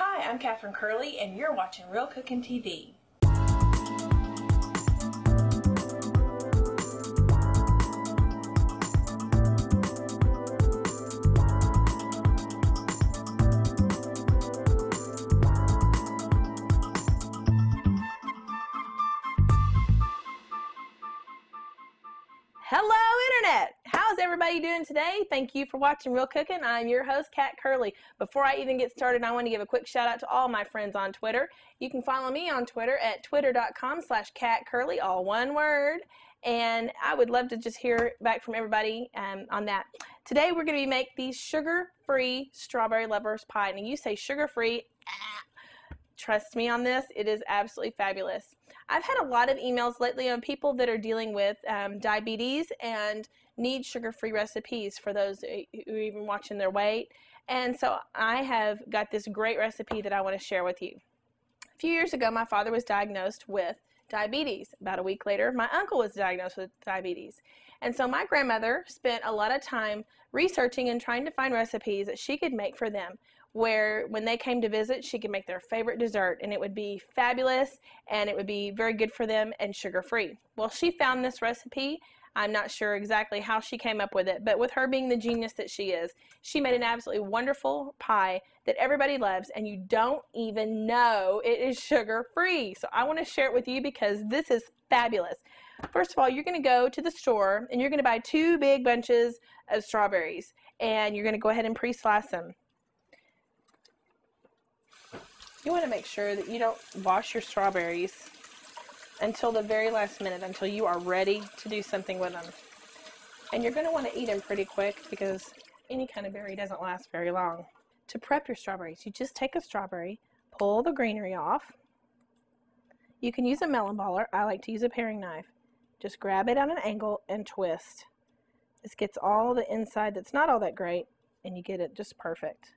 Hi, I'm Catherine Curley, and you're watching Real Cooking TV. Hello, Internet! How's everybody doing today? Thank you for watching Real Cooking. I'm your host, Cat Curley. Before I even get started, I want to give a quick shout out to all my friends on Twitter. You can follow me on Twitter at twitter.com/catcurley, all one word. And I would love to just hear back from everybody on that. Today we're going to make these sugar-free strawberry lovers pie. And you say sugar-free, trust me on this, it is absolutely fabulous. I've had a lot of emails lately on people that are dealing with diabetes and need sugar-free recipes for those who are even watching their weight. And so I have got this great recipe that I want to share with you. A few years ago, my father was diagnosed with diabetes. About a week later, my uncle was diagnosed with diabetes. And so my grandmother spent a lot of time researching and trying to find recipes that she could make for them, where when they came to visit, she could make their favorite dessert, and it would be fabulous, and it would be very good for them and sugar-free. Well, she found this recipe. I'm not sure exactly how she came up with it, but with her being the genius that she is, she made an absolutely wonderful pie that everybody loves, and you don't even know it is sugar-free. So I want to share it with you because this is fabulous. First of all, you're going to go to the store, and you're going to buy 2 big bunches of strawberries, and you're going to go ahead and pre-slice them. You want to make sure that you don't wash your strawberries until the very last minute, until you are ready to do something with them. And you're going to want to eat them pretty quick because any kind of berry doesn't last very long. To prep your strawberries, you just take a strawberry, pull the greenery off. You can use a melon baller. I like to use a paring knife. Just grab it at an angle and twist. This gets all the inside that's not all that great, and you get it just perfect.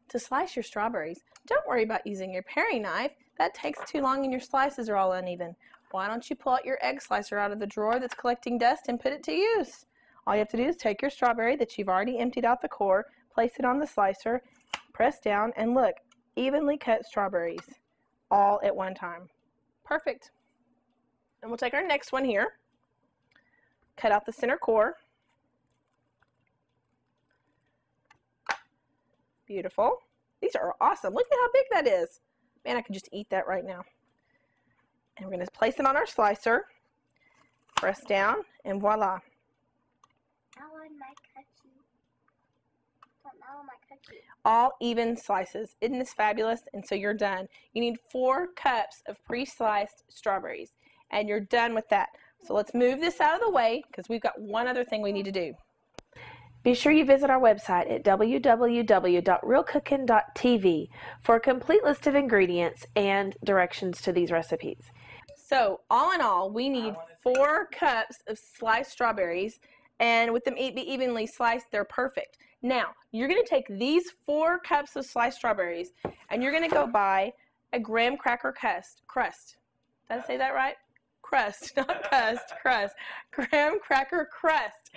To slice your strawberries, don't worry about using your paring knife. That takes too long and your slices are all uneven. Why don't you pull out your egg slicer out of the drawer that's collecting dust and put it to use? All you have to do is take your strawberry that you've already emptied out the core, place it on the slicer, press down, and look, evenly cut strawberries all at one time. Perfect. And we'll take our next one here, cut out the center core. Beautiful. These are awesome. Look at how big that is. Man, I could just eat that right now. And we're going to place it on our slicer. Press down, and voila. All even slices. Isn't this fabulous? And so you're done. You need 4 cups of pre-sliced strawberries, and you're done with that. So let's move this out of the way because we've got one other thing we need to do. Be sure you visit our website at www.realcookin.tv for a complete list of ingredients and directions to these recipes. So, all in all, we need 4 cups of sliced strawberries, and with them be evenly sliced, they're perfect. Now, you're going to take these 4 cups of sliced strawberries, and you're going to go buy a graham cracker crust. Did I say that right? Crust, not crust, crust. Graham cracker crust.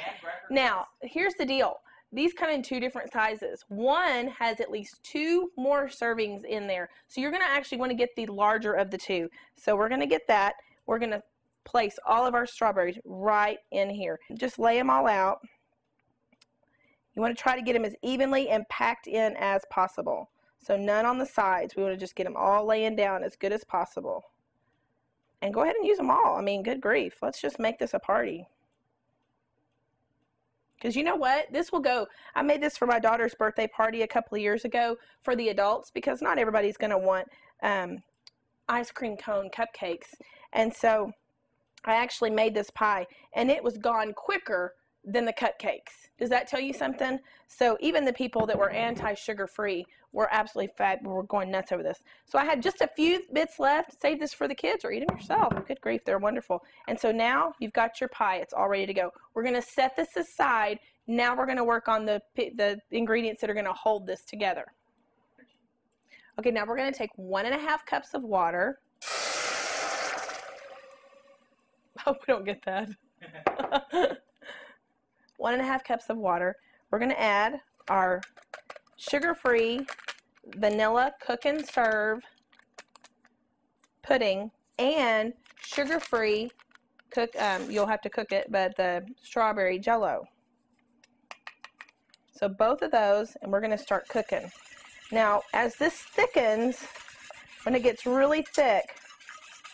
Now, here's the deal. These come in 2 different sizes. One has at least 2 more servings in there. So you're going to actually want to get the larger of the 2. So we're going to get that. We're going to place all of our strawberries right in here. Just lay them all out. You want to try to get them as evenly and packed in as possible. So none on the sides. We want to just get them all laying down as good as possible. And go ahead and use them all. I mean, good grief. Let's just make this a party. Because you know what? This will go. I made this for my daughter's birthday party a couple of years ago for the adults because not everybody's going to want ice cream cone cupcakes. And so I actually made this pie, and it was gone quicker than the cupcakes. Does that tell you something? So even the people that were anti-sugar-free were absolutely were going nuts over this. So I had just a few bits left. Save this for the kids or eat them yourself. Good grief, they're wonderful. And so now you've got your pie. It's all ready to go. We're going to set this aside. Now we're going to work on the ingredients that are going to hold this together. Okay, now we're going to take 1.5 cups of water. Hope we don't get that. 1.5 cups of water. We're going to add our sugar-free vanilla cook and serve pudding and sugar-free cook, you'll have to cook it, but the strawberry jello. So both of those, and we're going to start cooking. Now, as this thickens, when it gets really thick,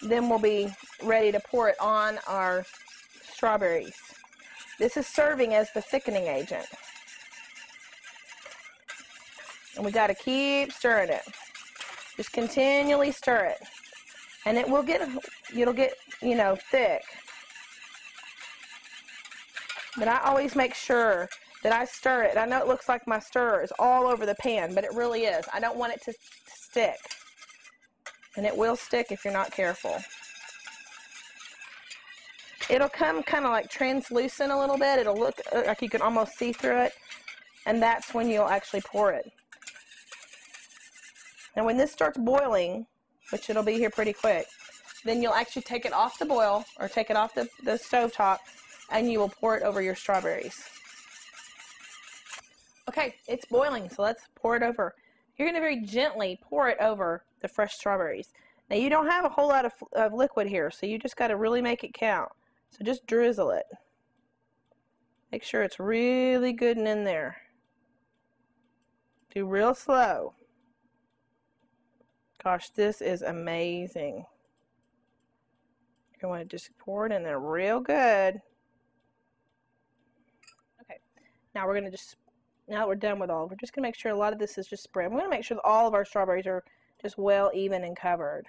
then we'll be ready to pour it on our strawberries. This is serving as the thickening agent. And we got to keep stirring it. Just continually stir it. And it'll get, you know, thick. But I always make sure that I stir it. I know it looks like my stir is all over the pan, but it really is. I don't want it to stick. And it will stick if you're not careful. It'll come kind of like translucent a little bit. It'll look like you can almost see through it. And that's when you'll actually pour it. Now when this starts boiling, which it'll be here pretty quick, then you'll actually take it off the boil or take it off the stovetop, and you will pour it over your strawberries. Okay, it's boiling, so let's pour it over. You're going to very gently pour it over the fresh strawberries. Now you don't have a whole lot of liquid here, so you just got to really make it count. So just drizzle it. Make sure it's really good and in there. Do real slow. Gosh, this is amazing. You want to just pour it in there real good. Okay, now we're going to just, now that we're done with all, we're just going to make sure a lot of this is just spread. We're going to make sure that all of our strawberries are just well, even, and covered.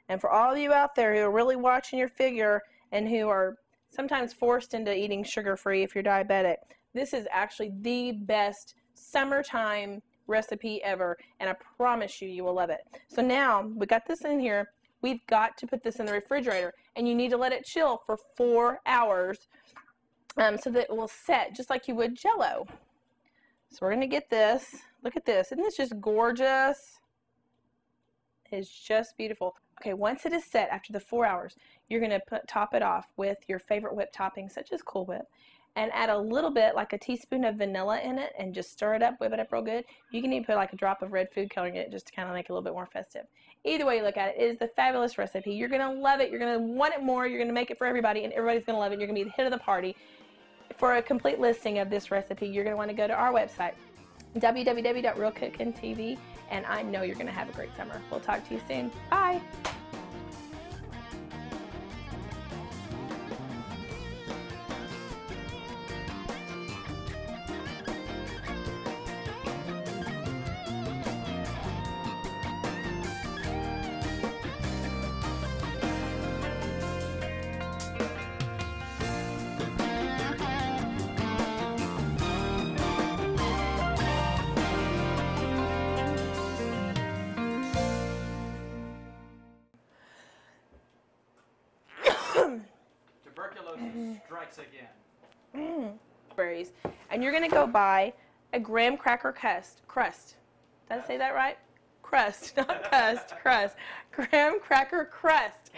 And for all of you out there who are really watching your figure and who are sometimes forced into eating sugar-free if you're diabetic, this is actually the best summertime recipe ever, and I promise you, you will love it. So now we got this in here. We've got to put this in the refrigerator, and you need to let it chill for 4 hours so that it will set just like you would Jell-O. So we're going to get this. Look at this. Isn't this just gorgeous? It's just beautiful. Okay, once it is set after the 4 hours, you're going to top it off with your favorite whip toppings, such as Cool Whip, and add a little bit, like a teaspoon of vanilla in it, and just stir it up, whip it up real good. You can even put like a drop of red food coloring in it just to kind of make it a little bit more festive. Either way you look at it, it is the fabulous recipe. You're going to love it. You're going to want it more. You're going to make it for everybody, and everybody's going to love it. You're going to be the hit of the party. For a complete listing of this recipe, you're going to want to go to our website, www.realcookin.tv, and I know you're going to have a great summer. We'll talk to you soon. Bye. Tuberculosis strikes again. Berries. And you're going to go buy a graham cracker crust. Did I say that right? Crust, not crust, crust. Graham cracker crust.